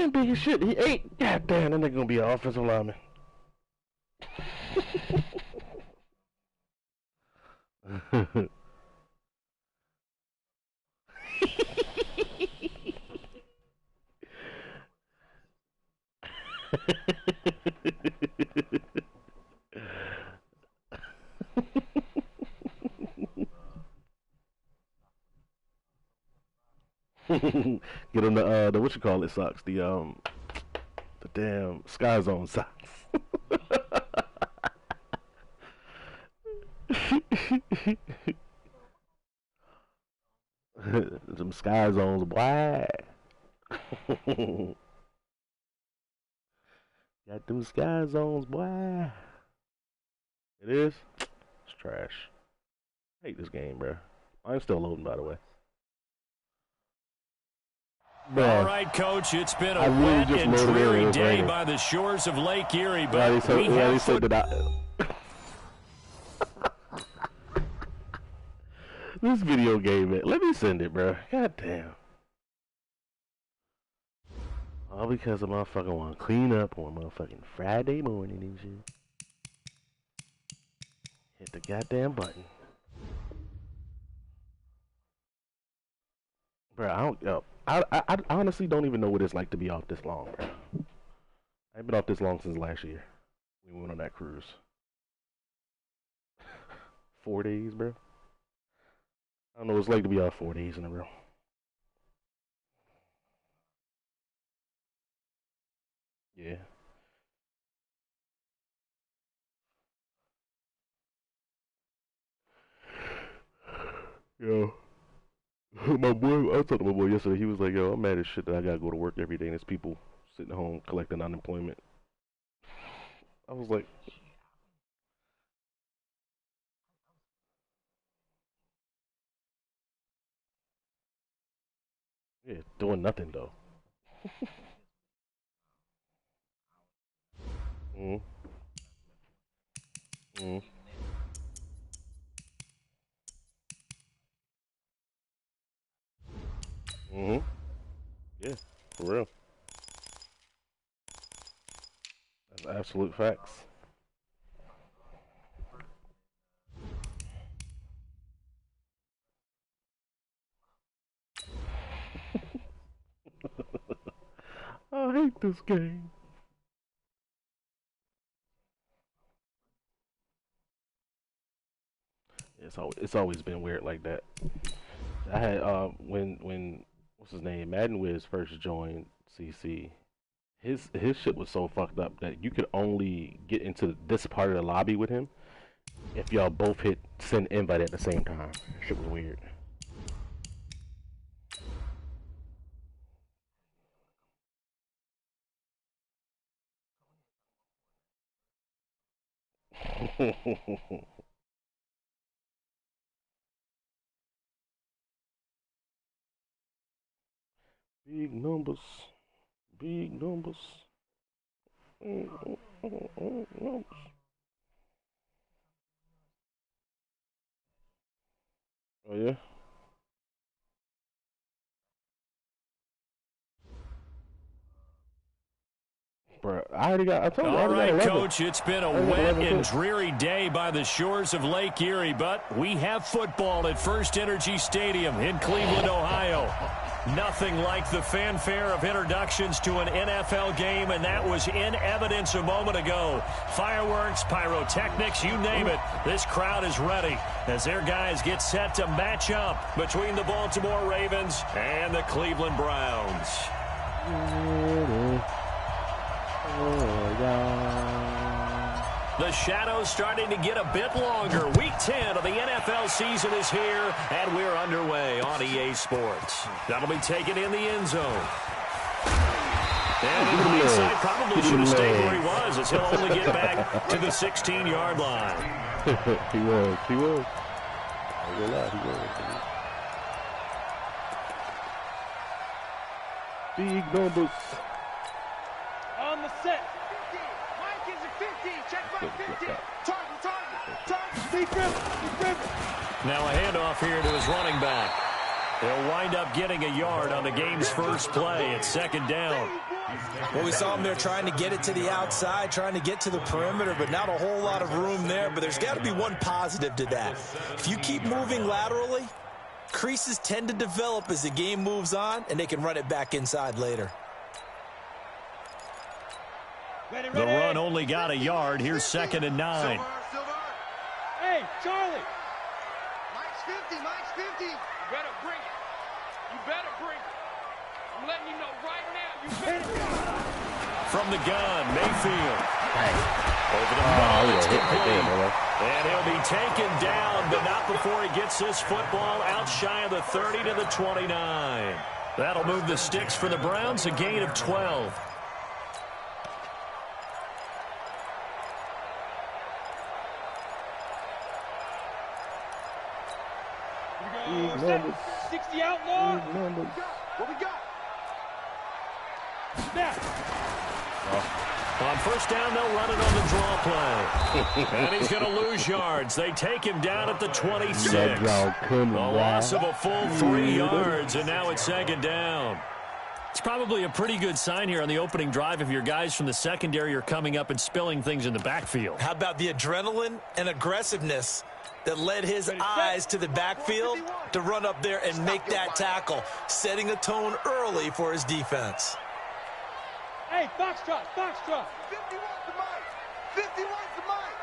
man big as shit. He ain't. God damn, that nigga gonna be an offensive lineman. Get him the what you call it socks, the damn Sky Zone socks. Them Sky Zones, boy. Got them Sky Zones, boy. It is? It's trash. I hate this game, bro. I'm still loading, by the way. Bruh, all right, Coach, it's been a wet and dreary day by the shores of Lake Erie, but we have this video game, man. Let me send it, bro. God damn. All because a motherfucker want to clean up on motherfucking Friday morning and shit. Hit the goddamn button. Bro, I honestly don't even know what it's like to be off this long, bro. I ain't been off this long since last year. We went on that cruise. 4 days, bro. I don't know what it's like to be off 4 days in a row. Yeah. Yo. My boy, I was talking to my boy yesterday. He was like, yo, I'm mad as shit that I gotta go to work every day and there's people sitting at home collecting unemployment. I was like, yeah, doing nothing though. Mm. Mm. Mm-hmm. Yeah, for real. That's absolute facts. I hate this game. It's always been weird like that. I had when what's his name, Madden Wiz first joined CC. His shit was so fucked up that you could only get into this part of the lobby with him if y'all both hit send invite at the same time. Shit was weird. Big numbers. Big numbers. Numbers. Oh yeah? Bro, I told you. All right, Coach, it's been a wet and dreary day by the shores of Lake Erie, but we have football at First Energy Stadium in Cleveland, Ohio. Nothing like the fanfare of introductions to an NFL game, and that was in evidence a moment ago. Fireworks, pyrotechnics, you name it. This crowd is ready as their guys get set to match up between the Baltimore Ravens and the Cleveland Browns. The shadow's starting to get a bit longer. Week 10 of the NFL season is here, and we're underway on EA Sports. That'll be taken in the end zone. And in hindsight, probably should have stayed where he was, as he'll only get back to the 16-yard line. He was. I ain't gonna lie, he was. Big numbers. On the set. 50. Mike is at 50. Check by 50. Target. Deep rip. Now a handoff here to his running back. He'll wind up getting a yard on the game's first play. It's second down. Well, we saw him there trying to get it to the outside, trying to get to the perimeter, but not a whole lot of room there. But there's got to be one positive to that. If you keep moving laterally, creases tend to develop as the game moves on, and they can run it back inside later. The run only got a yard. Here's second and 9. Hey, Charlie. Mike's 50, Mike's 50. You better bring it. You better bring it. I'm letting you know right now. You better. From the gun, Mayfield. Over the and he'll be taken down, but not before he gets this football out shy of the 30 to the 29. That'll move the sticks for the Browns, a gain of 12. Numbers. 60 outlaw. What we got? Snap. On first down, they'll run it on the draw play. And he's going to lose yards. They take him down at the 26. A loss of a full 3 yards, and now it's second down. It's probably a pretty good sign here on the opening drive if your guys from the secondary are coming up and spilling things in the backfield. How about the adrenaline and aggressiveness that led his eyes to the backfield to run up there and make that tackle, setting a tone early for his defense. Hey, Foxtrot, Foxtrot. 51's the Mike. 51's the Mike.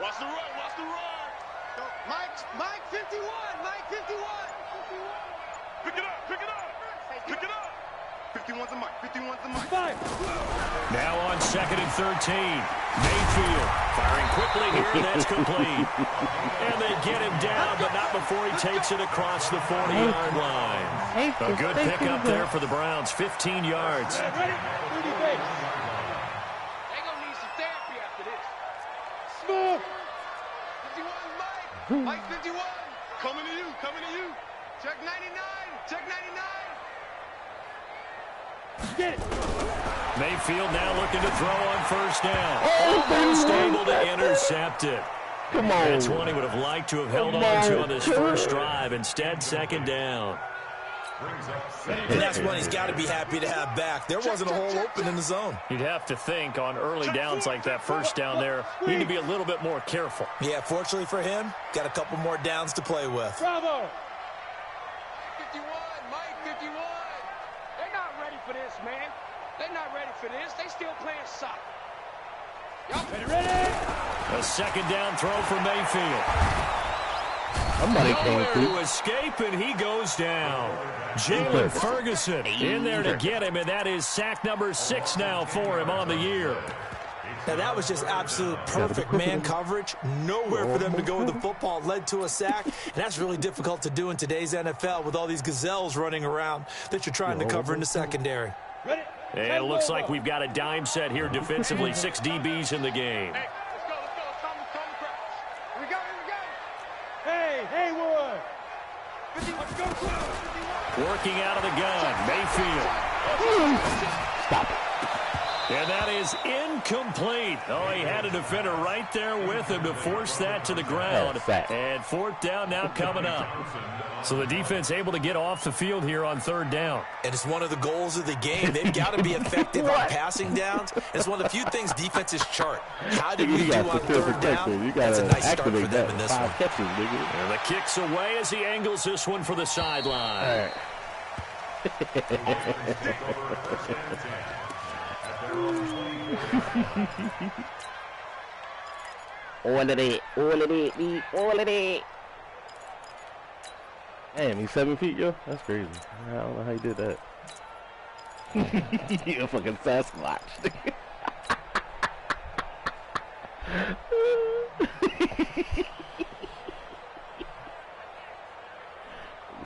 Watch the run, watch the run. Mike 51, Mike 51. Pick it up, pick it up, pick it up. 51's the Mike, 51's the Mike. Five. Now on second and 13. Mayfield firing quickly here, and that's complete. And they get him down, but not before he takes it across the 40-yard line. A good pickup there for the Browns, 15 yards. Ready? 30 base. They gonna need some therapy after this. Smooth. 51's Mike. Mike 51. Coming to you, coming to you. Check 99, check 99. Get it. Mayfield now looking to throw on first down. Almost able to intercept it. Come on. That's one he would have liked to have held on to on this first drive. Instead, second down. And that's one he's got to be happy to have back. There wasn't a hole open in the zone. You'd have to think on early downs like that first down there, you need to be a little bit more careful. Yeah, fortunately for him, got a couple more downs to play with. Bravo. 51, Mike 51. They're not ready for this, man. They're not ready for this. They still playing soccer. Y'all ready? A second down throw for Mayfield. Somebody came Nowhere through. to escape, and he goes down. Jalen Ferguson in there to get him, and that is sack number 6 now for him on the year. Now, that was just absolute perfect man coverage. Nowhere for them to go with the football. Led to a sack, and that's really difficult to do in today's NFL with all these gazelles running around that you're trying to cover in the secondary. Ready? And it looks like we've got a dime set here defensively. 6 DBs in the game. Hey, let's go, let's go. It's time to crash. Here we go, here we go. Hey, Haywood. 50, let's go. 51. Working out of the gun, Mayfield. Stop it. And that is incomplete. Oh, he had a defender right there with him to force that to the ground. And fourth down now coming up. So the defense able to get off the field here on third down. And it's one of the goals of the game. They've got to be effective on passing downs. It's one of the few things defenses chart. How did we do on third down? That's a nice start for them in this one. And the kick's away as he angles this one for the sideline. All of it. Damn, he's 7 feet, yo. That's crazy. I don't know how you did that. You're a fucking Sasquatch.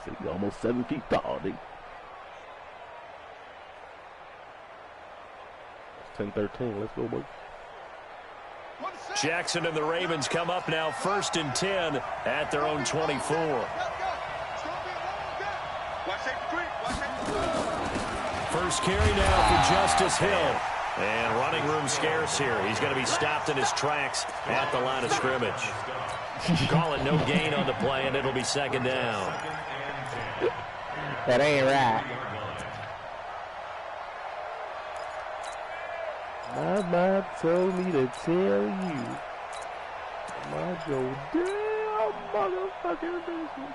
He's almost 7 feet tall, dude. 10-13. Let's go, boy. Jackson and the Ravens come up now 1st and 10 at their own 24. First carry now for Justice Hill. And running room scarce here. He's going to be stopped in his tracks at the line of scrimmage. Call it no gain on the play, and it'll be second down. That ain't right. My mom told me to tell you. My Joe damn motherfucking business.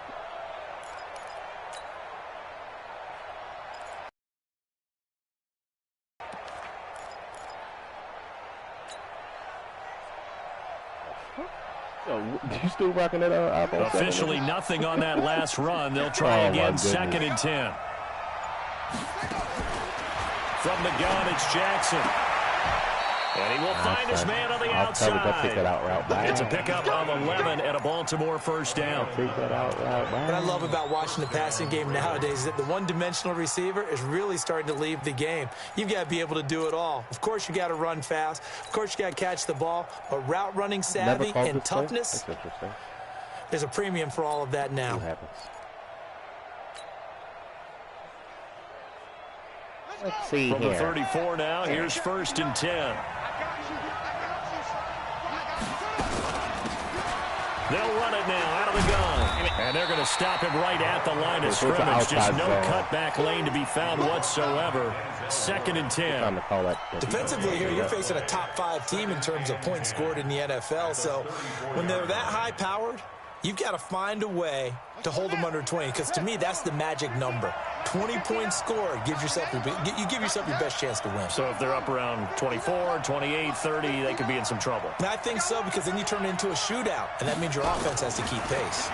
You still rocking that iPhone 7? Officially nothing on that last run. They'll try again, 2nd and 10. From the gun, it's Jackson. And he will find his man on the outside. It's a pickup of 11 and a Baltimore first down. What I love about watching the passing game nowadays is that the one-dimensional receiver is really starting to leave the game. You've got to be able to do it all. Of course, you got to run fast. Of course, you got to catch the ball. But route running savvy and toughness, there's a premium for all of that now. Let's see From the 34 now, here's 1st and 10. They'll run it now out of the gun. And they're going to stop him right at the line of scrimmage. Just no cutback lane to be found whatsoever. 2nd and 10. Defensively here, you're facing a top 5 team in terms of points scored in the NFL. So when they're that high-powered, you've got to find a way to hold them under 20. Because to me, that's the magic number. 20 points scored gives yourself you give yourself your best chance to win. So if they're up around 24, 28, 30, they could be in some trouble. And I think so, because then you turn it into a shootout, and that means your offense has to keep pace.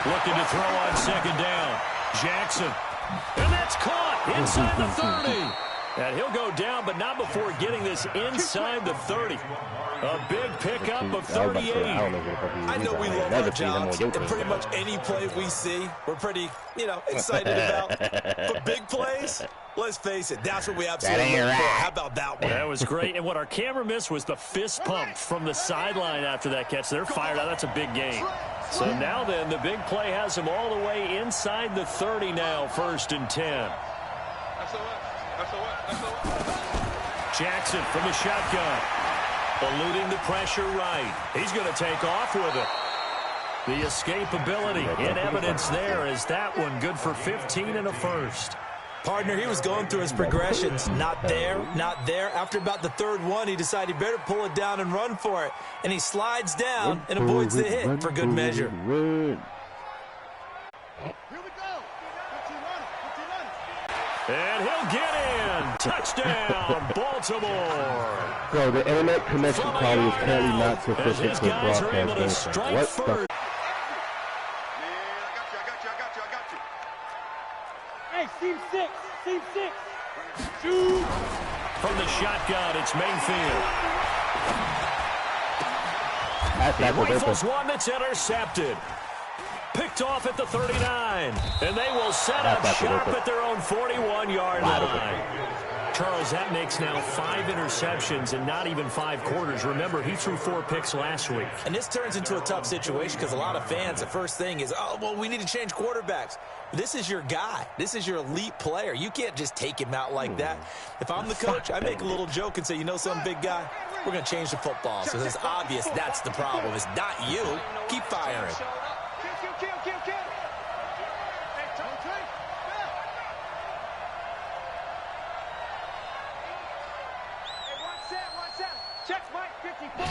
Looking to throw on 2nd down. Jackson. And that's caught inside the 30. And he'll go down, but not before getting this inside the 30. A big pickup of 38. I know we love our jobs, and pretty much any play we see, we're pretty, excited about. But big plays, let's face it, that's what we absolutely look for. How about that one? That was great. And what our camera missed was the fist pump from the sideline after that catch. They're fired out. That's a big gain. So now then, the big play has him all the way inside the 30 now, 1st and 10. Jackson from the shotgun. Eluding the pressure right. He's going to take off with it. The escapability in evidence there is that one good for 15 and a first. Partner, he was going through his progressions. Not there, not there. After about the 3rd one, he decided he better pull it down and run for it. And he slides down and avoids the hit for good measure. And he'll get in. Touchdown, Baltimore. Bro, the internet connection quality is apparently not sufficient to broadcast anything. What the? Man, I got you. Hey, seam 6. Shoot. From the shotgun, it's Mayfield. He rifles one that's intercepted. Picked off at the 39. And they will set up shop at their own 41-yard line. Charles, that makes now 5 interceptions in not even 5 quarters. Remember, he threw 4 picks last week. And this turns into a tough situation because a lot of fans, the first thing is, oh, well, we need to change quarterbacks. This is your guy. This is your elite player. You can't just take him out like that. If I'm the coach, I make a little joke and say, you know something, big guy? We're going to change the football. So it's obvious that's the problem. It's not you. Keep firing. Kill. Check Mike 54.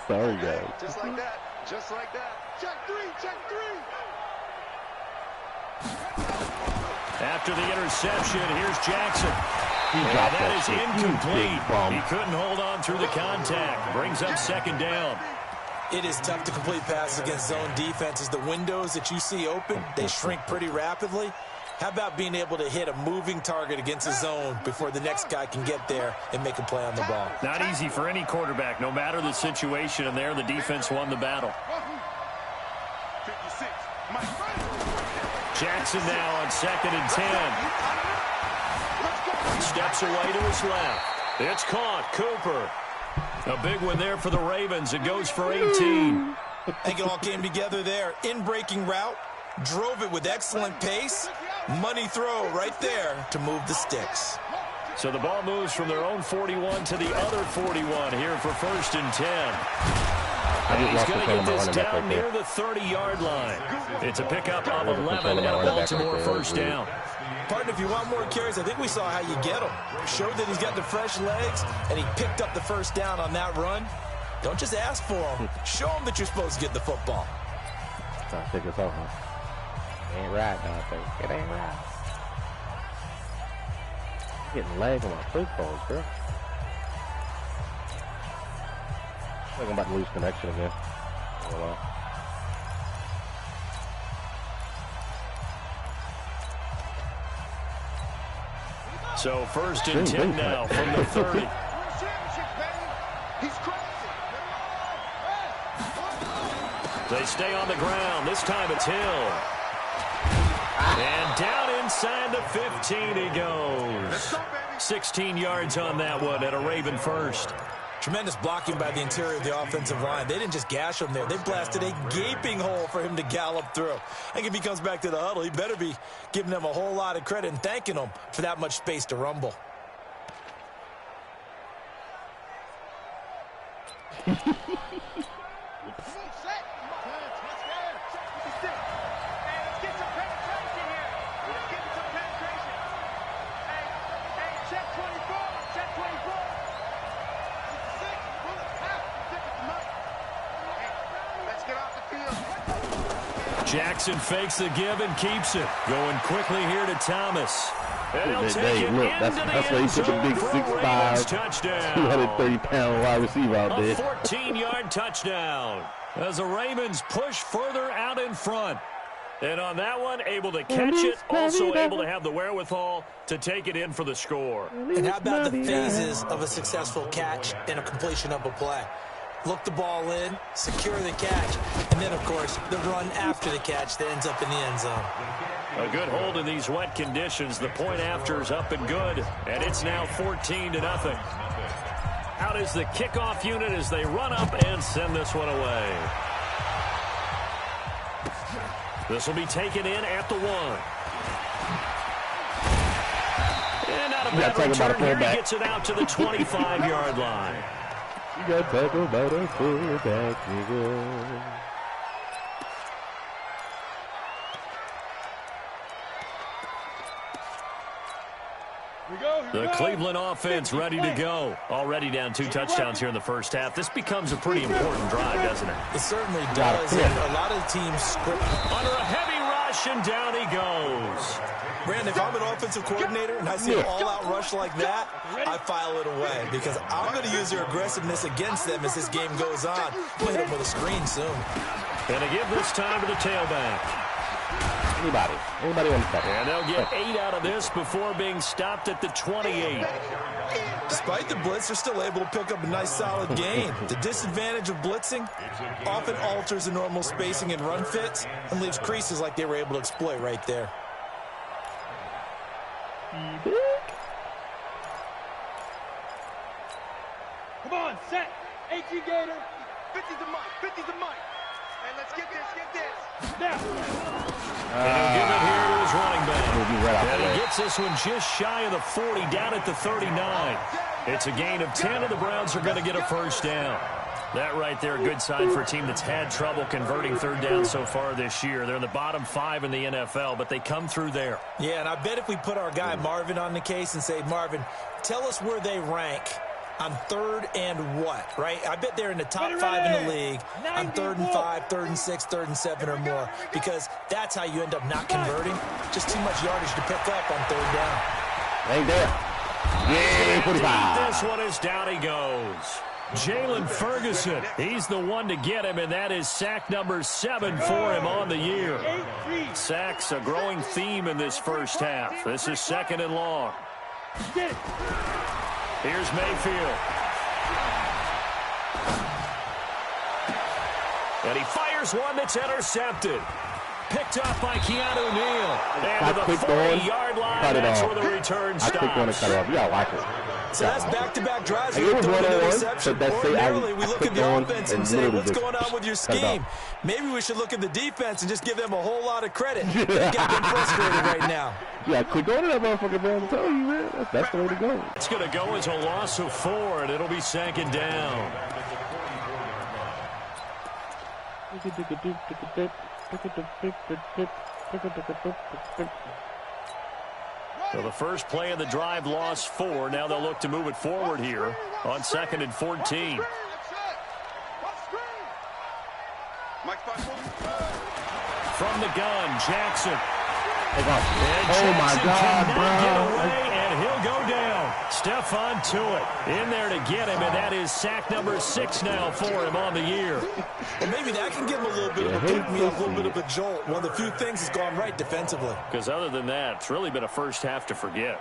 Sorry, guys. Just like that. Check three. After the interception, here's Jackson. That is incomplete. He couldn't hold on through the contact. Brings up 2nd down. It is tough to complete passes against zone defenses. The windows that you see open, they shrink pretty rapidly. How about being able to hit a moving target against a zone before the next guy can get there and make a play on the ball? Not easy for any quarterback, no matter the situation, and there the defense won the battle. 56. Jackson now on 2nd and 10. Steps away to his left. It's caught. Cooper. A big one there for the Ravens. It goes for 18. I think it all came together there. In-breaking route. Drove it with excellent pace. Money throw right there to move the sticks. So the ball moves from their own 41 to the other 41 here for 1st and 10. And he's going to get this down near the 30-yard line. It's a pickup of 11 and a Baltimore first down. Partner, if you want more carries, I think we saw how you get them. Showed that he's got the fresh legs, and he picked up the first down on that run. Don't just ask for them. Show them that you're supposed to get the football. Trying to take us off, huh? Ain't right, Dante. It ain't right. I'm getting lag on my footballs, bro. I think I'm about to lose connection again. Hold on. So first and 10 now from the 30. They stay on the ground. This time it's Hill. And down inside the 15 he goes. 16 yards on that one at a Raven first. Tremendous blocking by the interior of the offensive line. They didn't just gash him there. They blasted a gaping hole for him to gallop through. I think if he comes back to the huddle, he better be giving them a whole lot of credit and thanking them for that much space to rumble. Jackson fakes the give and keeps it. Going quickly here to Thomas. And he'll take it look, into that's the why end he took a zone big for a 6'5", Ravens touchdown. 230-pound wide receiver out there. A 14-yard touchdown as the Ravens push further out in front. And on that one, able to catch it, also able to have the wherewithal to take it in for the score. And how about the phases of a successful catch and a completion of a play? Look the ball in, secure the catch, and then, of course, the run after the catch that ends up in the end zone. A good hold in these wet conditions. The point after is up and good, and it's now 14-0. Out is the kickoff unit as they run up and send this one away. This will be taken in at the 1. And not a bad return here. He gets it out to the 25-yard line. You got to talk about a fullback, nigga. The Cleveland offense ready to go. Already down 2 touchdowns here in the first half. This becomes a pretty important drive, doesn't it? It certainly does. And a lot of the teams script under a heavy rush, and down he goes. Brandon, if I'm an offensive coordinator and I see an all-out rush like that, I file it away because I'm going to use their aggressiveness against them as this game goes on. I'm going to hit them with a screen soon. And to give this time to the tailback. Anybody on the side. And they'll get 8 out of this before being stopped at the 28. Despite the blitz, they're still able to pick up a nice solid gain. The disadvantage of blitzing often alters the normal spacing and run fits and leaves creases like they were able to exploit right there. Come on, set. 18 Gator. 50's a mic. 50's a mic. And let's get this. Now. And he'll give it here to his running back. And he gets this one just shy of the 40, down at the 39. It's a gain of 10, and the Browns are going to get a first down. That right there, good sign for a team that's had trouble converting third down so far this year. They're in the bottom 5 in the NFL, but they come through there. Yeah, and I bet if we put our guy Marvin on the case and say, Marvin, tell us where they rank on 3rd and what, right? I bet they're in the top 5 in the league on 3rd and 5, 3rd and 6, 3rd and 7 or more, because that's how you end up not converting. Just too much yardage to pick up on 3rd down. Right there. Yeah, 45. This one is down he goes. Jalen Ferguson, he's the one to get him, and that is sack number 7 for him on the year. Sacks, a growing theme in this first half. This is 2nd and long. Here's Mayfield. And he fires one that's intercepted. Picked up by Keanu Neal. And to the 40-yard line, that's where the return stops. I clicked on and cut it off. You gotta watch it. So that's back-to-back drives. It was one-on-one, but ordinarily, we look at the offense and say, what's going on with your scheme? Maybe we should look at the defense and just give them a whole lot of credit. They've got them frustrated right now. Yeah, click on that motherfucker, man. I'm telling you, man. That's the way to go. It's going to go as a loss of 4, and it'll be 2nd down. So the first play of the drive lost 4. Now they'll look to move it forward here on 2nd and 14. From the gun, Jackson. And Oh my God, get bro. away, and he'll go down. Stephon Tuitt in there to get him, and that is sack number 6 now for him on the year. Well, maybe that can give him a little bit of a pick-me-up, a little bit of a jolt. One of the few things that's gone right defensively. Because other than that, it's really been a first half to forget.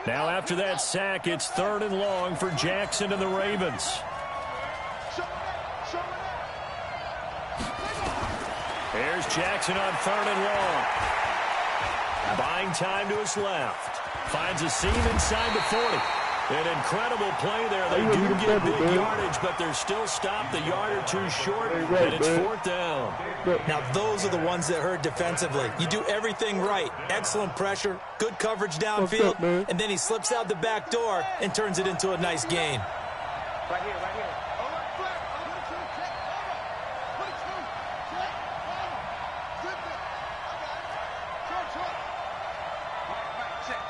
Now after that sack, it's 3rd and long for Jackson and the Ravens. Here's Jackson on 3rd and long. Buying time to his left. Finds a seam inside the 40. An incredible play there. They do get big yardage, but they're still stopped a yard or two short, and it's 4th down. Now, those are the ones that hurt defensively. You do everything right. Excellent pressure, good coverage downfield, and then he slips out the back door and turns it into a nice gain. Right here, right here.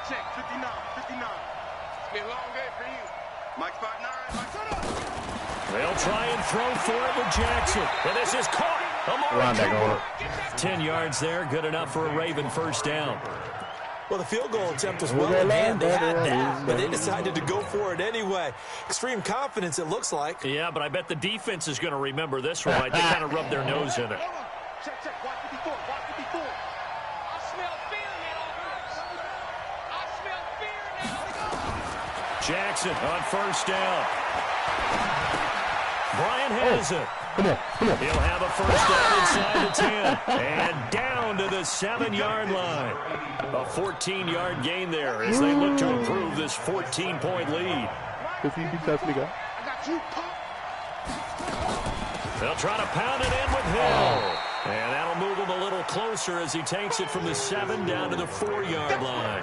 Check, 59. It's been a long day for you. Mike spot 9. Mike shut up. They'll try and throw for it with Jackson. And this is caught. Amari 10 yards there. Good enough for a Raven first down. Well, the field goal attempt was well in hand. They had that, but they decided to go for it anyway. Extreme confidence, it looks like. Yeah, but I bet the defense is going to remember this one. Right? They kind of rubbed their nose in it. Check. Watch 54. I smell fear in that offense. Jackson on first down. Brian has it. Come on. He'll have a first down inside the 10. And down to the 7-yard line. A 14-yard gain there as they look to improve this 14-point lead. They'll try to pound it in with Hill. And that'll move him a little closer as he takes it from the 7 down to the 4-yard line.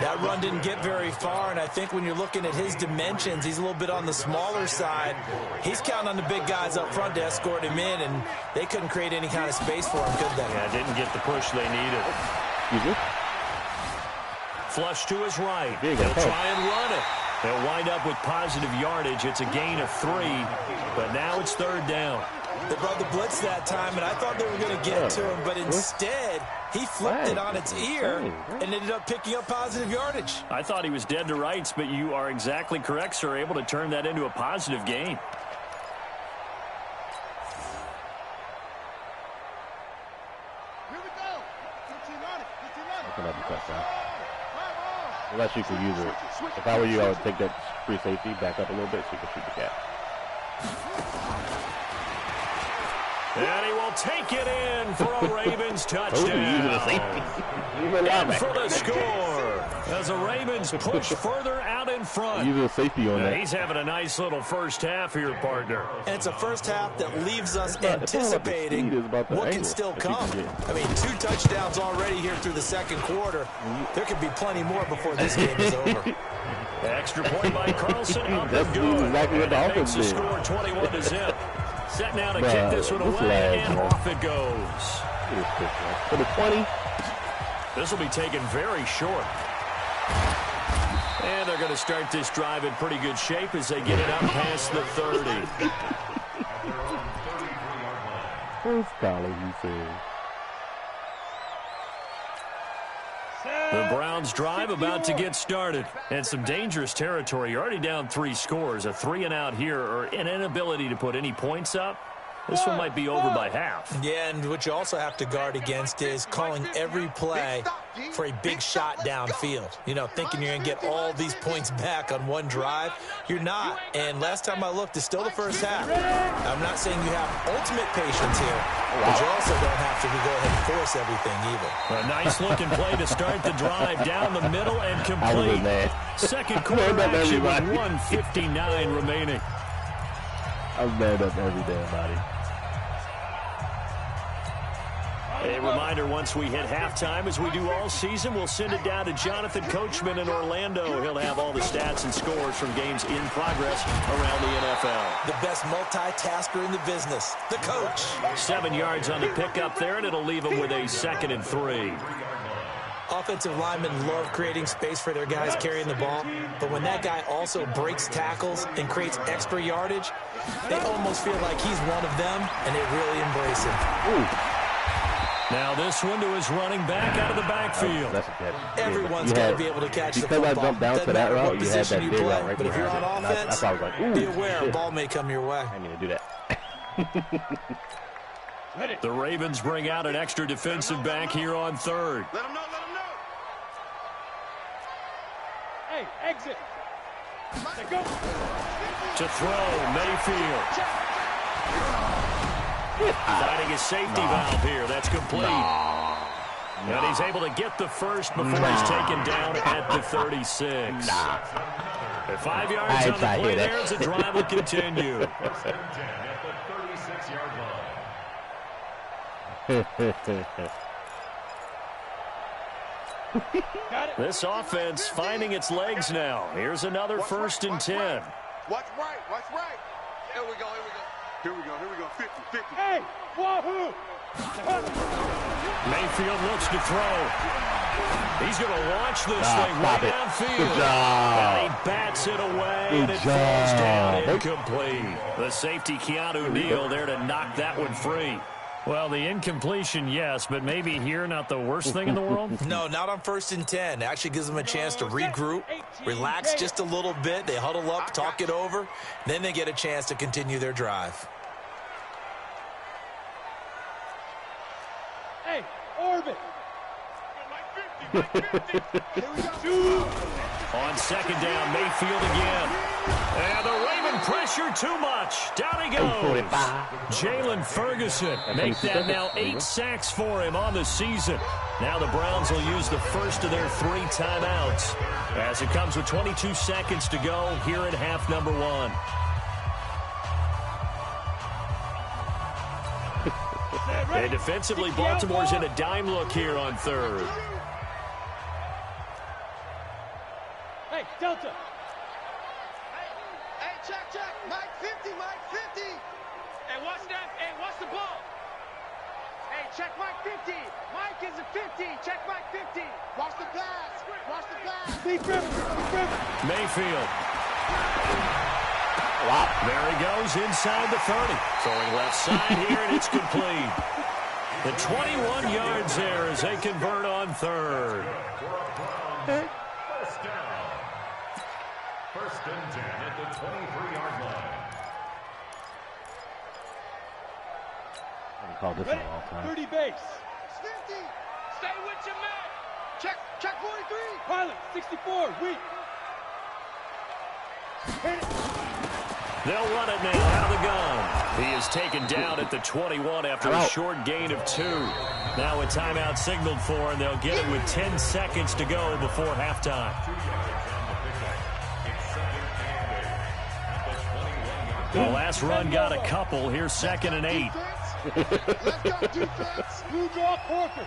That run didn't get very far, and I think when you're looking at his dimensions, he's a little bit on the smaller side. He's counting on the big guys up front to escort him in, and they couldn't create any kind of space for him, could they? Yeah, didn't get the push they needed. Flush to his right. They'll try and run it. They'll wind up with positive yardage. It's a gain of 3, but now it's 3rd down. They brought the blitz that time, and I thought they were going to get to him, but instead he flipped it on its ear and ended up picking up positive yardage. I thought he was dead to rights, but you are exactly correct, sir. Able to turn that into a positive gain. Here we go. 15 on it. Unless you can use it. If I were you, I would take that free safety back up a little bit so you can shoot the gap. And he will take it in for a Ravens touchdown. And for the score, as the Ravens push further out in front. Use a safety on that. He's having a nice little first half here, partner. And it's a first half that leaves us anticipating what can still come. I mean, 2 touchdowns already here through the second quarter. There could be plenty more before this game is over. Extra point by Carlson. Up and good. Exactly what the And that offense makes the did. score 21-0. Set now to kick this one away, and off it goes. For the 20. This will be taken very short. And they're going to start this drive in pretty good shape as they get it up past the 30. First dollar, he said. The Browns drive about to get started. And some dangerous territory. You're already down 3 scores. A 3-and-out here, or an inability to put any points up. This one might be over by half. Yeah, and what you also have to guard against is calling every play for a big shot downfield. You know, thinking you're going to get all these points back on one drive. You're not. And last time I looked, it's still the first half. I'm not saying you have ultimate patience here, but you also don't have to go ahead and force everything either. A nice-looking play to start the drive down the middle and complete. Second quarter action with 1:59 remaining. I'm mad up every damn body. A reminder, once we hit halftime, as we do all season, we'll send it down to Jonathan Coachman in Orlando. He'll have all the stats and scores from games in progress around the NFL. The best multitasker in the business, the coach. 7 yards on the pickup there, and it'll leave him with a 2nd and 3. Offensive linemen love creating space for their guys carrying the ball, but when that guy also breaks tackles and creates extra yardage, they almost feel like he's one of them, and they really embrace him. Ooh. Now this one to his running back out of the backfield. That's a catch. Everyone's got to be able to catch the football. Because I jumped down to that route, you had that big route right but if you're on offense, I was like, ooh, be aware a shit. ball may come your way. I didn't mean to do that. The Ravens bring out an extra defensive back here on 3rd. Let him know, let him know. Hey, exit. Go. To throw, Mayfield. Finding his safety valve here. That's complete. And he's able to get the first before he's taken down at the 36. 5 yards on the play there as the drive will continue. This offense finding its legs now. Here's another 1st and 10. Watch right, watch right. Here we go, here we go. Here we go, here we go. 50, 50. Hey, wahoo! Mayfield looks to throw. He's going to launch this thing right downfield. Good job. And he bats it away, and it falls down incomplete. The safety, Keanu Neal, there to knock that one free. Well, the incompletion, yes, but maybe here not the worst thing in the world? No, not on 1st and 10. It actually gives them a chance to regroup, relax just a little bit. They huddle up, talk it over. Then they get a chance to continue their drive. Hey, orbit. On 2nd down, Mayfield again. And the Raven pressure too much. Down he goes. Jalen Ferguson. Make that now 8 sacks for him on the season. Now the Browns will use the first of their 3 timeouts as it comes with 22 seconds to go here in half number 1. And defensively, Baltimore's in a dime look here on 3rd. Hey, Delta. Hey, check, check. Mike 50, Mike 50. Hey, what's that? Hey, what's the ball? Hey, check Mike 50. Mike is a 50. Check Mike 50. Watch the pass. Watch the pass. Steve Griffin. Mayfield. Wow. There he goes inside the 30. Throwing left side here, and it's complete. The 21 yards there as they convert on 3rd. First down. 1st and 10 at the 23-yard line. I call this one all time. 30 base. 50. Stay with your man. Check 43. Pilot, 64, weak. Hit it. They'll run it now out of the gun. He is taken down at the 21 after a short gain of 2. Now a timeout signaled for, and they'll get it with 10 seconds to go before halftime. The last run got a couple. Here's 2nd and 8. Let's go, defense. Blue draw, Corker.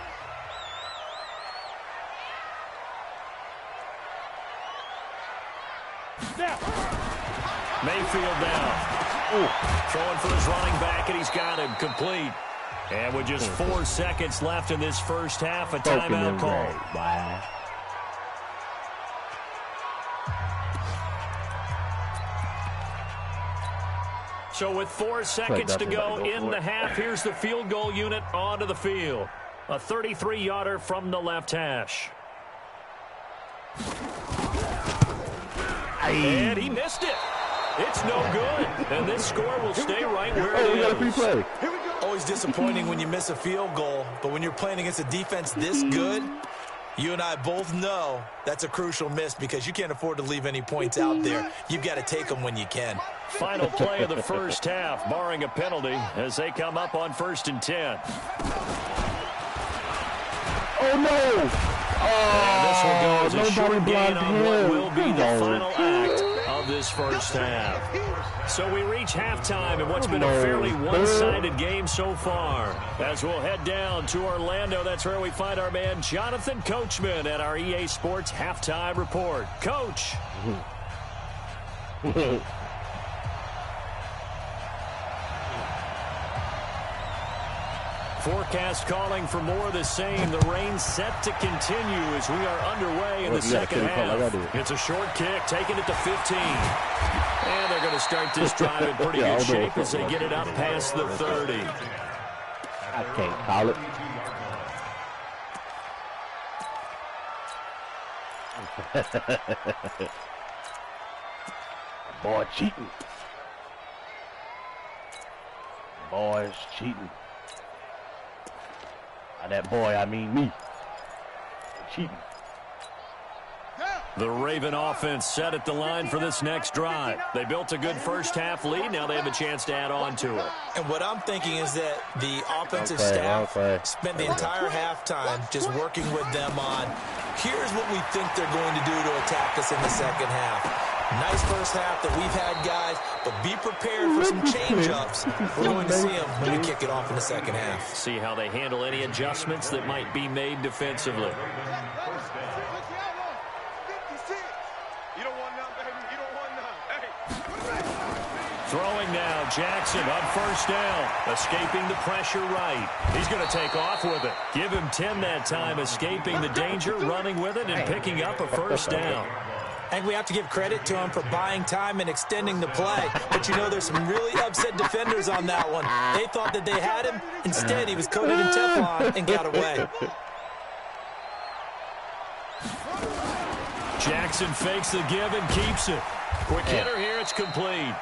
Now. Mayfield down. Throwing for his running back, and he's got him complete. And with just 4 seconds left in this first half, a timeout call. Wow. So with 4 seconds to go in the half, here's the field goal unit onto the field. A 33-yarder from the left hash. And he missed it. It's no good. And this score will stay right where it We got a free is. play. Always disappointing when you miss a field goal, but when you're playing against a defense this good, you and I both know that's a crucial miss because you can't afford to leave any points out there. You've got to take them when you can. Final play of the first half, barring a penalty, as they come up on 1st and 10. Oh, no. And this one goes a short gain on what will be the Come on. final act of of this first half. So we reach halftime in what's been a fairly one-sided game so far. As we'll head down to Orlando, that's where we find our man Jonathan Coachman at our EA Sports Halftime Report. Coach. Forecast calling for more of the same. The rain set to continue as we are underway in the second half. It's a short kick, taking it to 15. And they're going to start this drive in pretty good shape as they get it up past the 30. I can't call it. Boy cheating. Boy's cheating. By that boy, I mean me. Cheating. The Raven offense set at the line for this next drive. They built a good first half lead. Now they have a chance to add on to it. And what I'm thinking is that the offensive staff spent the entire halftime just working with them on, here's what we think they're going to do to attack us in the second half. Nice first half that we've had, guys, but be prepared for some change-ups. We're going to see them when we kick it off in the second half. See how they handle any adjustments that might be made defensively. Throwing now, Jackson on first down, escaping the pressure right. He's going to take off with it. Give him 10 that time, escaping the danger, running with it, and picking up a first down. I think we have to give credit to him for buying time and extending the play. But, you know, there's some really upset defenders on that one. They thought that they had him. Instead, he was coated in Teflon and got away. Jackson fakes the give and keeps it. Quick hitter here, it's complete.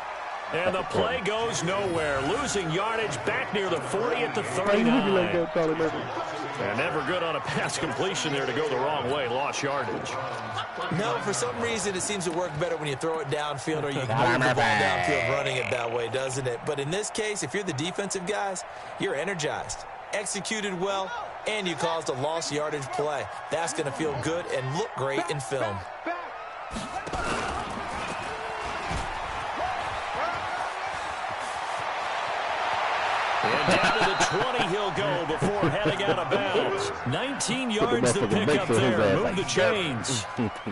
And the play goes nowhere, losing yardage back near the 40 at the 39. And never good on a pass completion there to go the wrong way, lost yardage. No, for some reason it seems to work better when you throw it downfield or you move the ball downfield running it that way, doesn't it? But in this case, if you're the defensive guys, you're energized, executed well, and you caused a lost yardage play. That's going to feel good and look great in film. And down to the 20 he'll go before heading out of bounds. 19 yards to pick up there. Move the chains.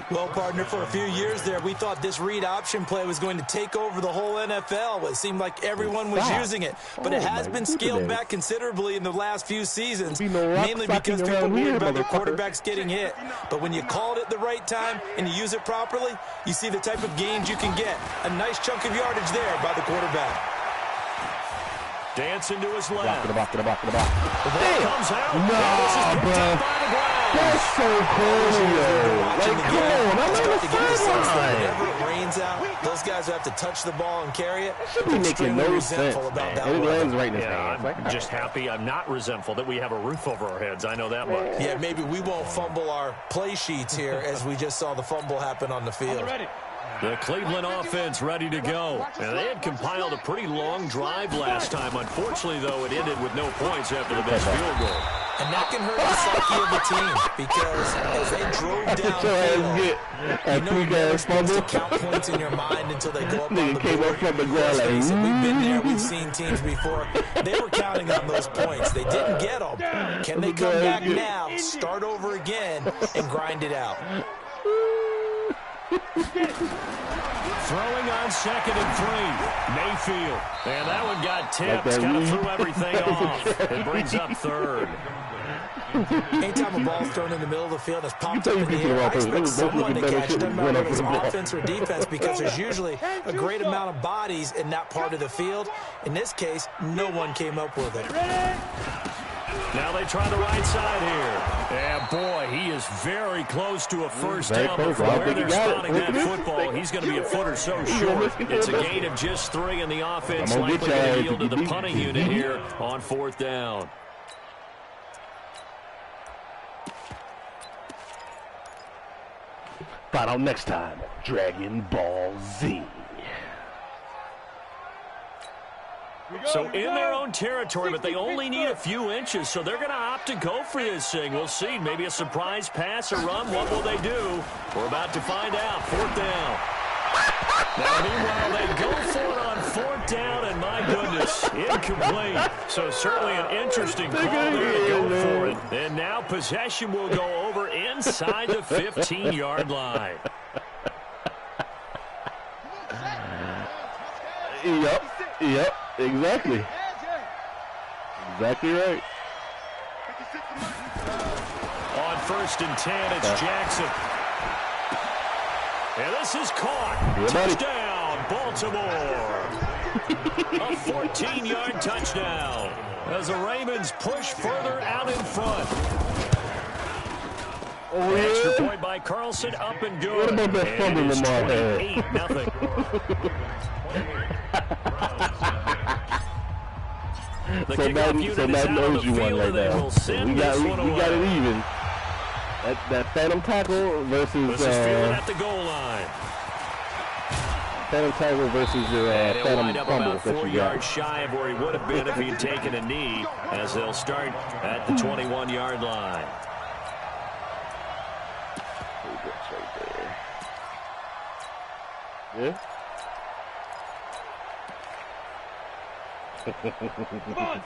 Well, partner, for a few years there, we thought this read option play was going to take over the whole NFL. It seemed like everyone was using it. But it has been scaled back considerably in the last few seasons, mainly because people worry about their quarterbacks getting hit. But when you call it at the right time and you use it properly, you see the type of gains you can get. A nice chunk of yardage there by the quarterback. Dancing to his left. The ball comes out. No, bro. That's so cool. Like, come on. I'm on the sideline. Whenever it rains out, those guys who have to touch the ball and carry it, should be making no sense, man. And it lands right in his hands. I'm just happy I'm not resentful that we have a roof over our heads. I know that much. Yeah, maybe we won't fumble our play sheets here as we just saw the fumble happen on the field. The Cleveland offense ready to go. And they had compiled a pretty long drive last time. Unfortunately, though, it ended with no points after the best field goal. And that can hurt the psyche of the team because as they drove downfield, you know you're never supposed to count points in your mind until they go up on the board. Let's face it, we've been there. We've seen teams before. They were counting on those points. They didn't get them. Can they come back now, start over again, and grind it out? Throwing on 2nd and 3. Mayfield. And that one got tipped. Kind of threw everything off. It brings up 3rd. Anytime a ball's thrown in the middle of the field, it's popped up in the air, I expect someone to catch it. Doesn't matter whether it's offense or defense because there's usually a great amount of bodies in that part of the field. In this case, no one came up with it. Now they try the right side here. And boy, he is very close to a first down. But from where they're spotting that football, he's going to be a foot or so short. It's a gain of just 3, and the offense likely going to yield to the punting unit here on 4th down. Find out next time, Dragon Ball Z. So in their own territory, but they only need a few inches, so they're going to opt to go for this thing. We'll see. Maybe a surprise pass or run. What will they do? We're about to find out. 4th down. Now, meanwhile, they go for it on 4th down, and my goodness, incomplete. So certainly an interesting call there to go for it. And now possession will go over inside the 15-yard line. Yep, exactly. Exactly right. On 1st and 10, it's Jackson. And this is caught. Touchdown, Baltimore. A 14-yard touchdown as the Ravens push further out in front. Oh, yeah. Extra point by Carlson, up and good. What about that fumble Lamar had? 28-0. So Madden knows you won like that. We got it even. That phantom tackle versus Field at the goal line. Phantom tackle versus your phantom fumble about 4 yards shy of where he would have been if he'd taken a knee, as they'll start at the 21-yard line. Yeah.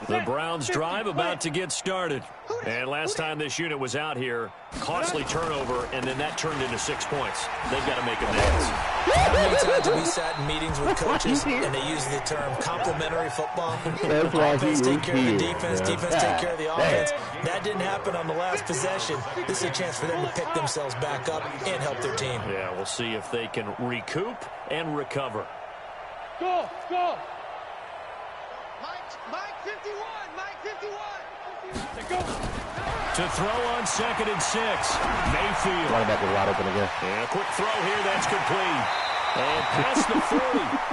The Browns drive about to get started. And last time this unit was out here, costly turnover, and then that turned into 6 points. They've got to make amends. How many times have we sat in meetings with coaches and they use the term complementary football? Offense take care of the defense, defense take care of the offense. That didn't happen on the last possession. This is a chance for them to pick themselves back up and help their team. Yeah, we'll see if they can recoup and recover. Go! Mike 51! Mike 51! Go! To throw on 2nd and 6. Mayfield. Running back is wide open again. And a quick throw here, that's complete. And past the 40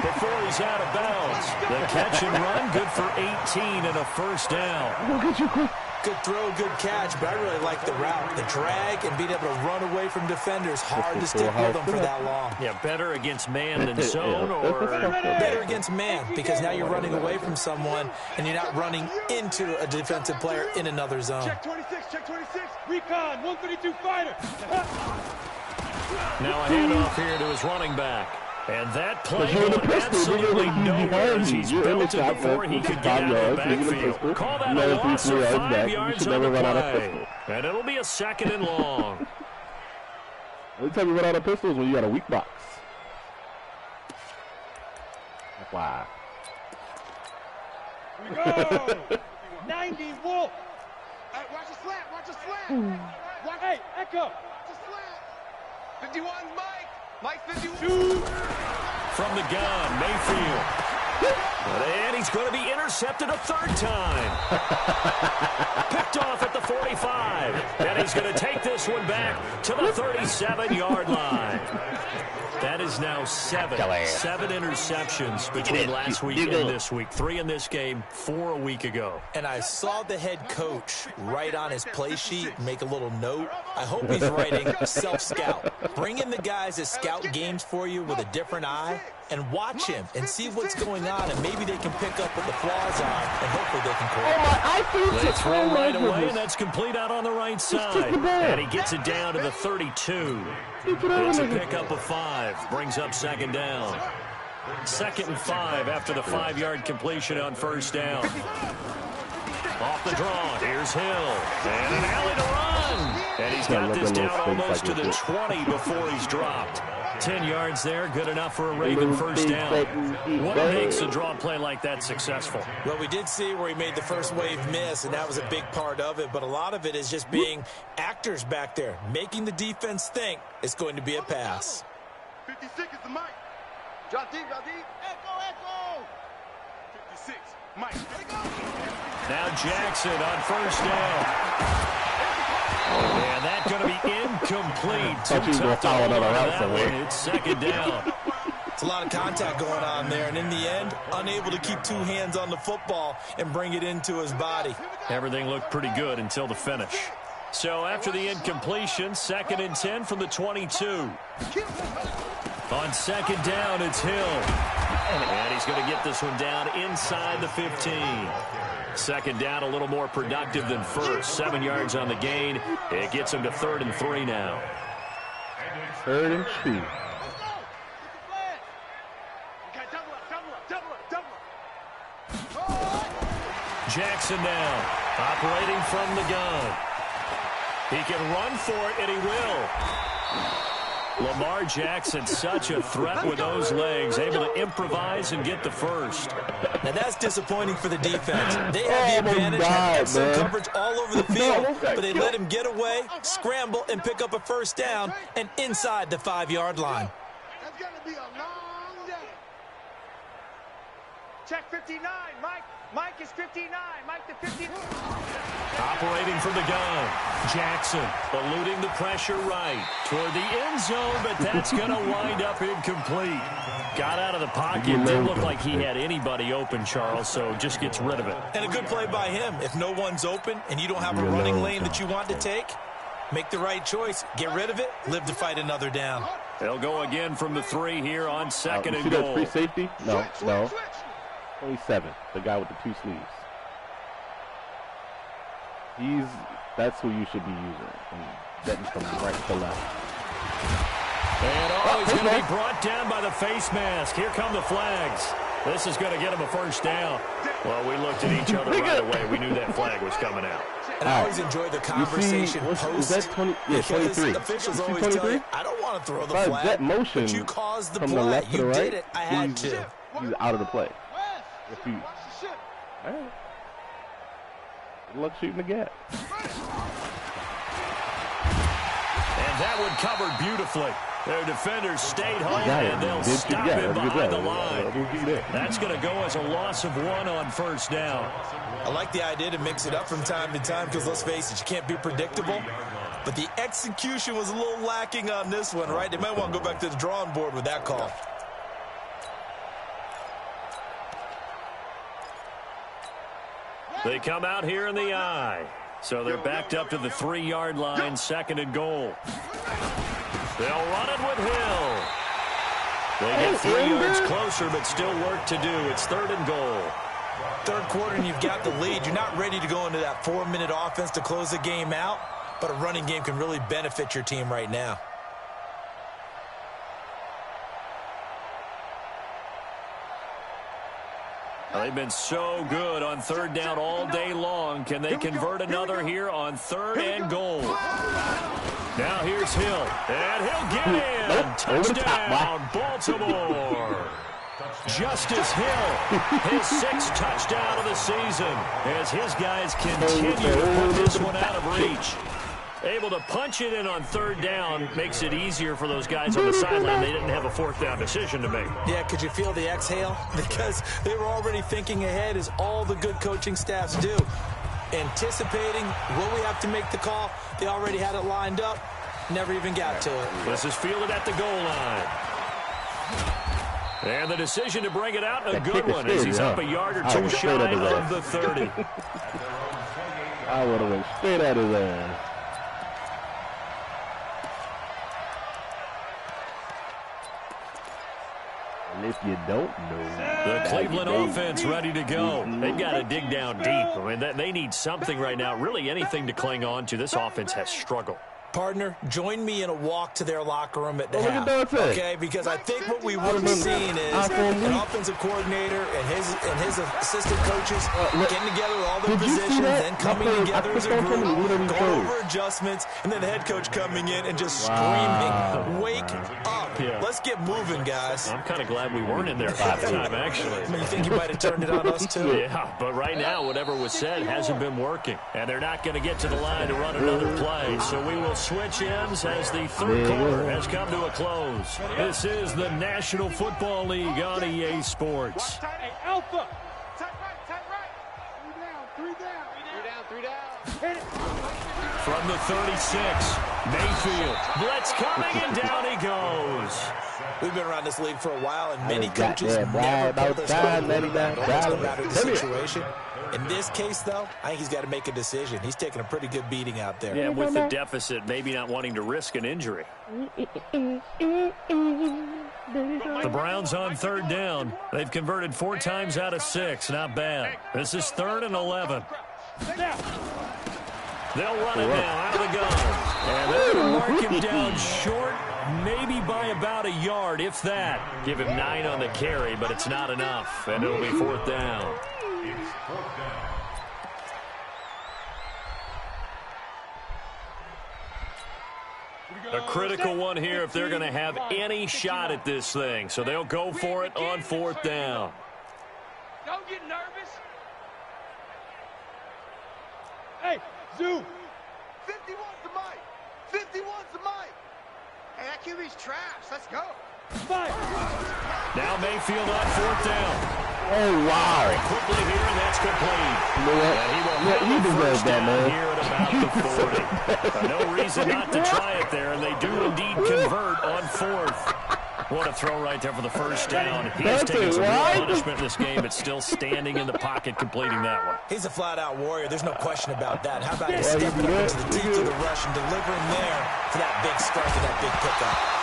before he's out of bounds. The catch and run, good for 18 and a 1st down. Good throw, good catch, but I really like the route. The drag and being able to run away from defenders. Hard to stick with them for that long. Yeah, better against man than zone, or better against man, because now you're running away from someone and you're not running into a defensive player in another zone. Check 26, recon, 132 fighter. Now a handoff here to his running back. And that play going absolutely nowhere as he's built it before he could get out of the backfield. Call that a loss of 5 yards on the play. And it'll be a 2nd and long. Every time you run out of pistols when you got a weak box. Wow. Here we go. 90 Wolf. Watch a slant. Hey, Echo. Watch a slant. 51 Mike. Mike 51. From the gun, Mayfield. And he's going to be intercepted a 3rd time. Picked off at the 45. And he's going to take this one back to the 37-yard line. That is now 7 interceptions between last week and this week. 3 in this game, 4 a week ago. And I saw the head coach write on his play sheet, make a little note. I hope he's writing self-scout. Bring in the guys that scout games for you with a different eye and watch him and see what's going on, and maybe they can pick up what the flaws are, and hopefully they can correct. They throw right away, and that's complete out on the right side. And he gets it down to the 32. It's a pickup of 5. Brings up 2nd down. 2nd and 5 after the 5-yard completion on 1st down. Off the draw, here's Hill. And an alley to run. And he's got this down almost to the 20 before he's dropped. 10 yards there, good enough for a Raven 1st down. What makes a draw play like that successful? Well, we did see where he made the first wave miss, and that was a big part of it. But a lot of it is just being actors back there, making the defense think it's going to be a pass. 56 is the Mike. Drop deep. Echo. 56, Mike. Now Jackson on 1st down. And that's going to be incomplete. Too tough to hold on that one. It's 2nd down. It's a lot of contact going on there, and in the end, unable to keep 2 hands on the football and bring it into his body. Everything looked pretty good until the finish. So after the incompletion, 2nd and 10 from the 22. On 2nd down, it's Hill. And he's going to get this one down inside the 15. 2nd down, a little more productive than 1st. 7 yards on the gain. It gets him to 3rd and 3 now. 3rd and 2. Jackson now, operating from the gun. He can run for it, and he will. Lamar Jackson, such a threat with those legs, able to improvise and get the first. Now that's disappointing for the defense. They have the advantage, have excellent coverage all over the field, but they let him get away, scramble, and pick up a first down, and inside the 5-yard line. That's going to be a long day. Check 59, Mike. Mike is 59. Mike to 59. Operating from the gun. Jackson eluding the pressure right toward the end zone, but that's going to wind up incomplete. Got out of the pocket. Didn't look like he had anybody open, Charles, so just gets rid of it. And a good play by him. If no one's open and you don't have a running lane that you want to take, make the right choice. Get rid of it. Live to fight another down. They'll go again from the 3 here on second and goal. Free safety? No. 27, the guy with the 2 sleeves. That's who you should be using. And getting from right to left. And he's going to be brought down by the face mask. Here come the flags. This is going to get him a first down. Well, we looked at each other right away. We knew that flag was coming out. And I always enjoy the conversation post. Is that 20? Yeah, 23. Officials always tell you, I don't want to throw the flag, that motion but you caused the from play. The left to you the right, did it. I had to. He's out of the play. If you, all right. Good luck shooting the gap. And that one covered beautifully. Their defenders stayed home, and they'll stop him behind the line. That's going to go as a loss of 1 on first down. I like the idea to mix it up from time to time because, let's face it, you can't be predictable. But the execution was a little lacking on this one, right? They might want to go back to the drawing board with that call. They come out here in the eye. So they're backed up to the 3-yard line, second and goal. They'll run it with Hill. They get 3 yards closer, but still work to do. It's third and goal. Third quarter, and you've got the lead. You're not ready to go into that 4-minute offense to close the game out, but a running game can really benefit your team right now. They've been so good on third down all day long. Can they convert another here on third and goal? Now here's Hill, and he'll get in. Touchdown, Baltimore. Justice Hill, his 6th touchdown of the season, as his guys continue to put this one out of reach. Able to punch it in on third down makes it easier for those guys on the sideline. They didn't have a 4th down decision to make. Yeah, could you feel the exhale? Because they were already thinking ahead, as all the good coaching staffs do. Anticipating, will we have to make the call? They already had it lined up. Never even got to it. This is fielded at the goal line. And the decision to bring it out, a good one, as he's up a yard or 2 shy of the 30. I would have went straight at his ass. And if you don't know, the Cleveland offense ready to go. They've got to dig down deep. I mean, they need something right now, really anything to cling on to. This offense has struggled. Partner, join me in a walk to their locker room at the half. Okay, because I think what we would have seen is an offensive coordinator and his assistant coaches getting together all their positions and coming together as a group, going over adjustments, and then the head coach coming in and just screaming, "Wake up! Let's get moving, guys." I'm kind of glad we weren't in there at the time, actually. I mean, you think you might have turned it on us too? Yeah, but right now, whatever was said hasn't been working, and they're not going to get to the line to run another play. So we will switch ends as the third quarter has come to a close. This is the National Football League on EA Sports. Hey, Alpha. Tight right. 3 down. Hit it. From the 36, Mayfield. Blitz coming, and down he goes. We've been around this league for a while, and many coaches never pull this off no matter the situation. In this case, though, I think he's got to make a decision. He's taking a pretty good beating out there. Yeah, with the deficit, maybe not wanting to risk an injury. The Browns on third down. They've converted 4 times out of 6. Not bad. This is 3rd and 11. They'll run it now out of the gun. And they're going to mark him down short, maybe by about a yard, if that. Give him 9 on the carry, but it's not enough. And it'll be 4th down. A critical one here if they're going to have any shot at this thing. So they'll go for it on 4th down. Don't get nervous. Hey, Zoo. 51's the mic. 51's the mic. Hey, that QB's trash. Let's go. Now Mayfield on 4th down. Oh, wow. Quickly here, and that's complete. You know what? Yeah, He deserves that, man. Here at about the 40. No reason not to try it there, and they do indeed convert on 4th. What a throw right there for the first down. He has taken some real punishment in this game, but still standing in the pocket completing that one. He's a flat-out warrior. There's no question about that. How about him stepping up into the teeth of the rush and delivering there for that big strike and that big pickup?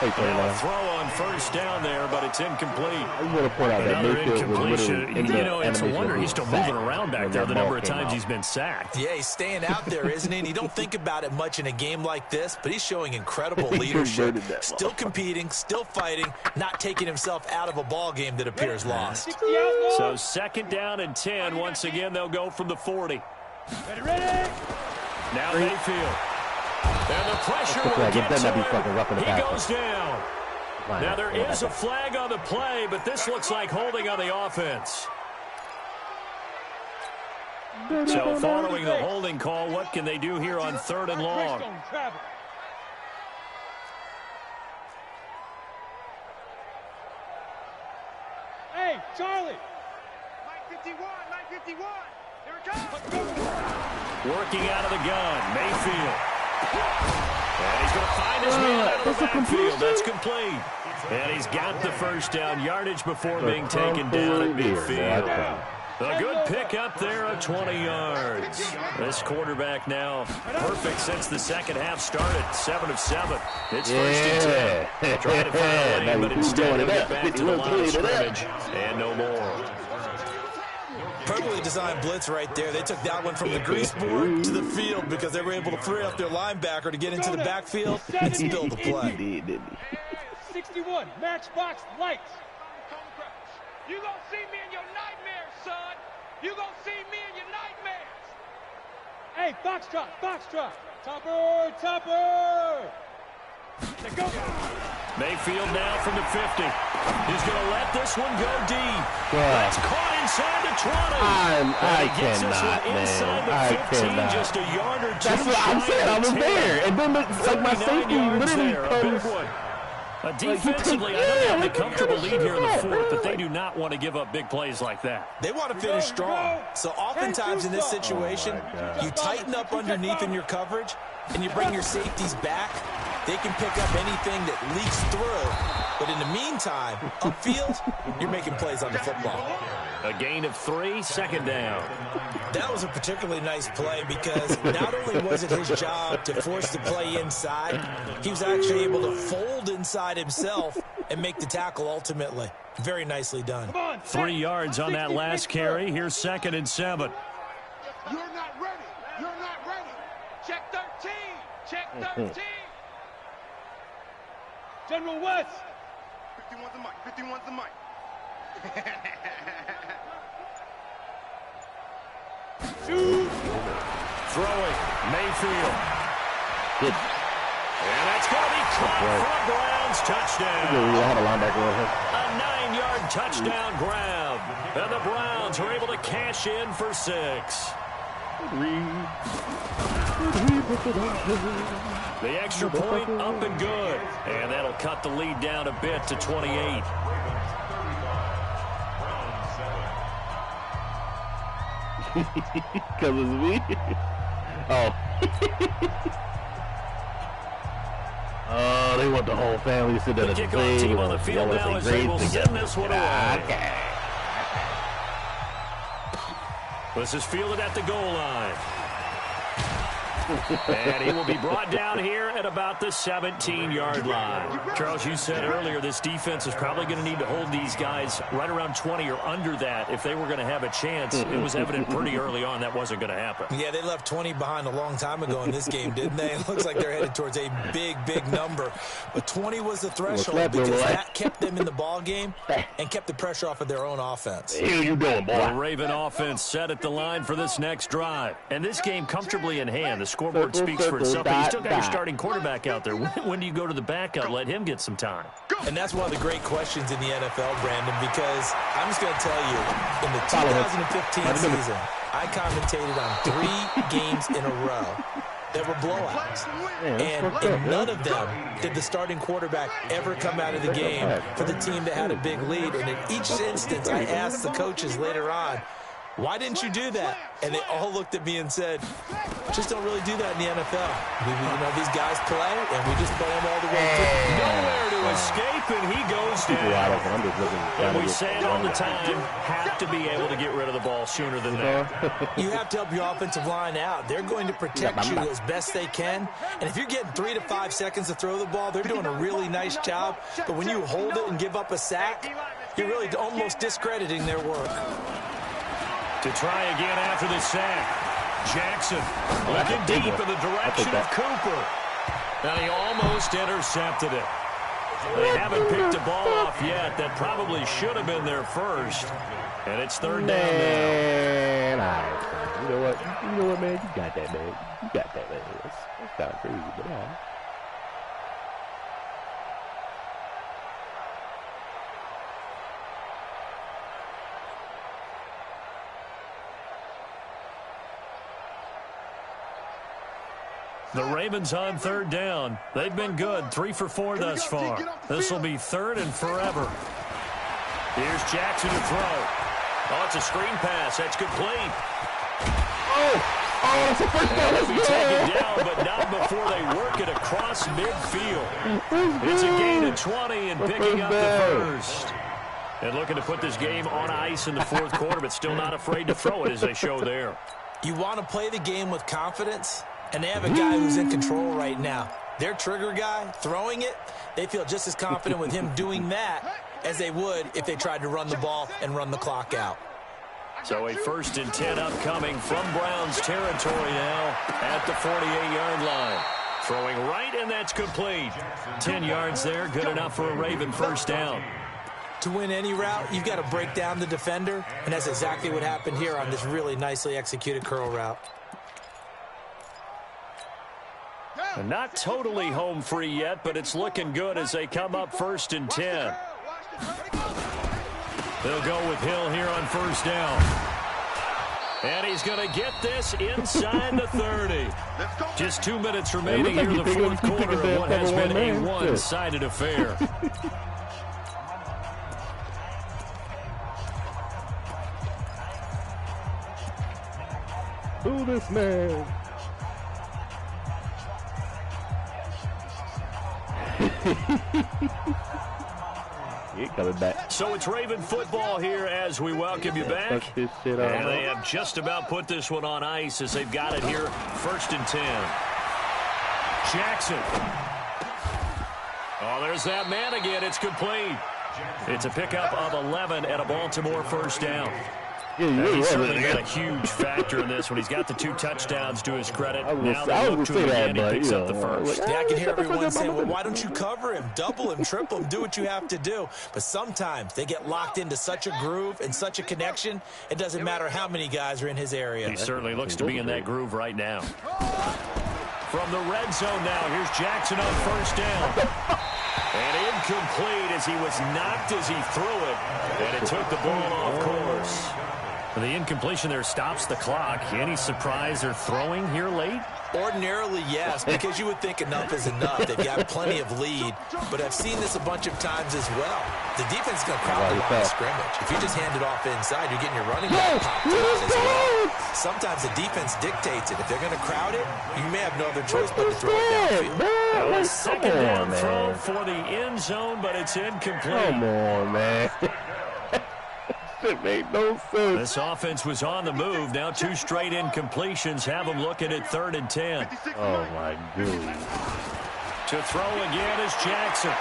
Now a throw on 1st down there, but it's incomplete. I want to point out that Another Mayfield incompletion. Was You know, it's a wonder he's still moving around back there the number of times out. he's been sacked. Yeah, he's staying out there, isn't he? And you don't think about it much in a game like this, but he's showing incredible leadership. Still competing, still fighting, not taking himself out of a ball game that appears lost. So 2nd down and 10. Once again, they'll go from the 40. Ready? Now Mayfield. And the pressure will get to him. He goes down. Now there is a flag on the play, but this looks like holding on the offense. So following the holding call, what can they do here on 3rd and long? Hey, Charlie. 951. Here it comes. Working out of the gun, Mayfield. And he's going to find his man out of the backfield. That's complete. And he's got the 1st down yardage before being taken down at midfield. A good pick up there of 20 yards. This quarterback now perfect since the 2nd half started. 7 of 7. It's 1st and 10. Trying to find a lane, but instead he'll get back to the line of scrimmage. And no more. Perfectly designed blitz right there. They took that one from the greaseboard to the field because they were able to free up their linebacker to get into the backfield and spill the play. 61, matchbox lights. You gonna see me in your nightmares, son. You gonna see me in your nightmares. Hey, foxtrot. Topper. Let's go. Mayfield now from the 50. He's going to let this one go deep. That's caught inside the 20. I cannot, man. I cannot. Just a yard or two. That's what I'm saying. I was there. And then it's like my safety literally comes. Defensively, I know they have a comfortable lead here in the 4th, but they do not want to give up big plays like that. They want to finish strong. So oftentimes in this situation, you tighten up underneath in your coverage, and you bring your safeties back. They can pick up anything that leaks through. But in the meantime, upfield, you're making plays on the football. A gain of 3, 2nd down. That was a particularly nice play because not only was it his job to force the play inside, he was actually able to fold inside himself and make the tackle ultimately. Very nicely done. 3 yards on that last carry. Here's 2nd and 7. You're not ready. Check 13. General West. 51's the mic. Throwing, Mayfield. Good. And that's going to be caught for a Browns touchdown. A 9-yard touchdown grab. And the Browns are able to cash in for 6. The extra point up and good. And that'll cut the lead down a bit to 28. Because it's me. Oh. Oh, they want the whole family to sit there and Kickoff team on the field now as they will send this one away. Okay. This is fielded at the goal line. And he will be brought down here at about the 17-yard line. Charles, you said earlier this defense is probably going to need to hold these guys right around 20 or under that if they were going to have a chance. It was evident pretty early on that wasn't going to happen. Yeah, they left 20 behind a long time ago in this game, didn't they? It looks like they're headed towards a big, big number. But 20 was the threshold because that kept them in the ball game and kept the pressure off of their own offense. What are you doing, boy? The Raven offense set at the line for this next drive. And this game comfortably in hand. The scoreboard speaks for itself, but you still got your starting quarterback out there. When do you go to the backup, let him get some time? And that's one of the great questions in the NFL, Brandon, because I'm just going to tell you, in the 2015 season, I commentated on 3 games in a row that were blowouts. And in none of them did the starting quarterback ever come out of the game for the team that had a big lead. And in each instance, I asked the coaches later on, why didn't you do that? And they all looked at me and said, just don't really do that in the NFL. These guys play, and we just play them all the way through. Nowhere to escape, and he goes down. And we say it all the time, have to be able to get rid of the ball sooner than that. You have to help your offensive line out. They're going to protect you as best they can. And if you're getting 3 to 5 seconds to throw the ball, they're doing a really nice job. But when you hold it and give up a sack, you're really almost discrediting their work. To try again after the sack. Jackson looking deep in the direction of Cooper. And he almost intercepted it. They haven't picked a ball off yet. That probably should have been their first. And it's 3rd down now. You know what, man? You got that, man. You got that, man. That's kind of crazy, but all right. The Ravens on 3rd down. They've been good, 3 for 4 thus far. This will be 3rd and forever. Here's Jackson to throw. Oh, it's a screen pass. That's complete. That's a first down. He'll be taken down, but not before they work it across midfield. It's a gain of 20 and picking up the first. And looking to put this game on ice in the 4th quarter, but still not afraid to throw it as they show there. You want to play the game with confidence? And they have a guy who's in control right now. Their trigger guy, throwing it, they feel just as confident with him doing that as they would if they tried to run the ball and run the clock out. So a 1st and 10 upcoming from Browns territory now at the 48-yard line. Throwing right, and that's complete. 10 yards there, good enough for a Raven first down. To win any route, you've got to break down the defender, and that's exactly what happened here on this really nicely executed curl route. And not totally home free yet, but it's looking good as they come up 1st and 10. They'll go with Hill here on 1st down. And he's going to get this inside the 30. Just 2 minutes remaining here in the 4th quarter of what has been a one-sided affair. Who this man? Coming back. So it's Raven football here as we welcome you back. And they have just about put this one on ice as they've got it here. 1st and 10. Jackson. Oh, there's that man again. It's complete. It's a pickup of 11 at a Baltimore 1st down. He's certainly been a huge factor in this one. He's got the 2 touchdowns to his credit. Now they look to him again. He picks up the first. Yeah, I can hear everyone saying, well, why don't you cover him? Double him, triple him, do what you have to do. But sometimes they get locked into such a groove and such a connection, it doesn't matter how many guys are in his area. He certainly looks to be in that groove right now. From the red zone now, here's Jackson on 1st down. And incomplete as he was knocked as he threw it. And it took the ball off course. The incompletion there stops the clock. Any surprise they're throwing here late? Ordinarily, yes, because you would think enough is enough. They've got plenty of lead, but I've seen this a bunch of times as well. The defense is going to crowd the line of scrimmage. If you just hand it off inside, you're getting your running back popped out as well. Sometimes the defense dictates it. If they're going to crowd it, you may have no other choice but to throw it downfield. Well, a 2nd down throw for the end zone, but it's incomplete. Come on, man. It made no sense. This offense was on the move. Now 2 straight incompletions have them looking at 3rd and 10. Oh, my goodness. To throw again is Jackson.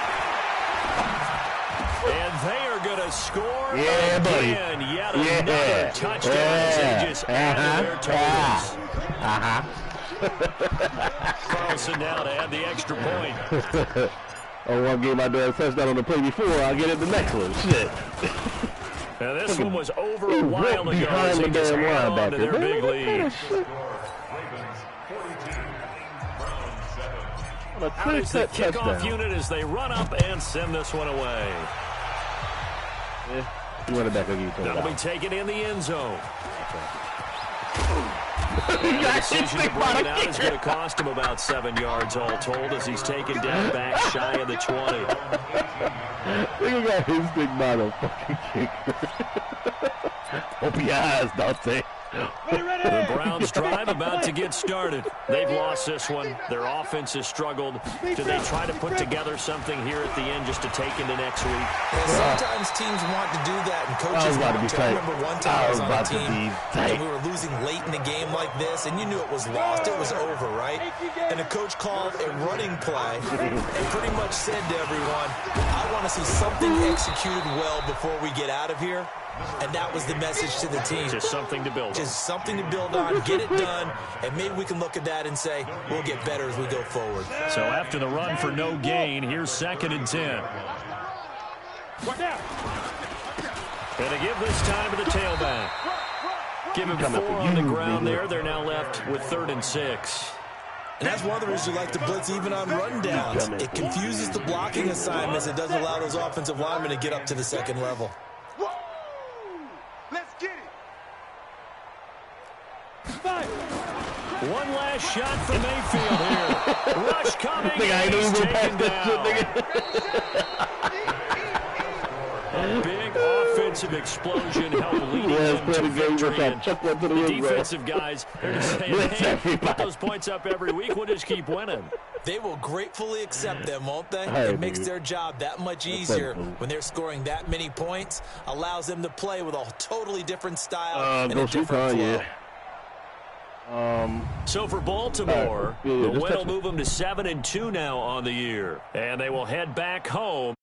And they are going to score again. Buddy. Yet another touchdown as they just added their totals. Carlson now to add the extra point. I gave my dad a touchdown on the play before. I'll get it the next one. Shit. Now this one was over a while ago as they just held on to their big lead. Out is the kickoff unit as they run up and send this one away. Yeah, you want it back again. That'll be taken in the end zone. The decision to bring it out is going to cost him about 7 yards all told as he's taken down back shy of the 20. Look at his big motherfucking kicker. Open your eyes, Dante. The Browns drive about to get started. They've lost this one. Their offense has struggled. Do they try to put together something here at the end just to take into next week? Yeah, sometimes teams want to do that, and coaches want to. I remember one time I was on a team, and we were losing late in a game like this, and you knew it was lost. It was over, right? And the coach called a running play and pretty much said to everyone, I want to see something executed well before we get out of here. And that was the message to the team. Just something to build on. Just something to build on, get it done, and maybe we can look at that and say, we'll get better as we go forward. So after the run for no gain, here's 2nd and 10. And they give this time to the tailback. Give him 4 on the ground there. They're now left with 3rd and 6. And that's one of the reasons you like to blitz even on rundowns. It confuses the blocking assignments. It doesn't allow those offensive linemen to get up to the second level. Let's get it. One last shot for Mayfield here. Rush coming. He's taken down. Big offensive explosion helped lead them to victory. And the defensive guys, they're just saying, hey, put those points up every week. We'll just keep winning. They will gratefully accept them, won't they? It makes their job that much easier when they're scoring that many points. Allows them to play with a totally different style and a different flow. So for Baltimore, the win will move them to 7-2 now on the year. And they will head back home.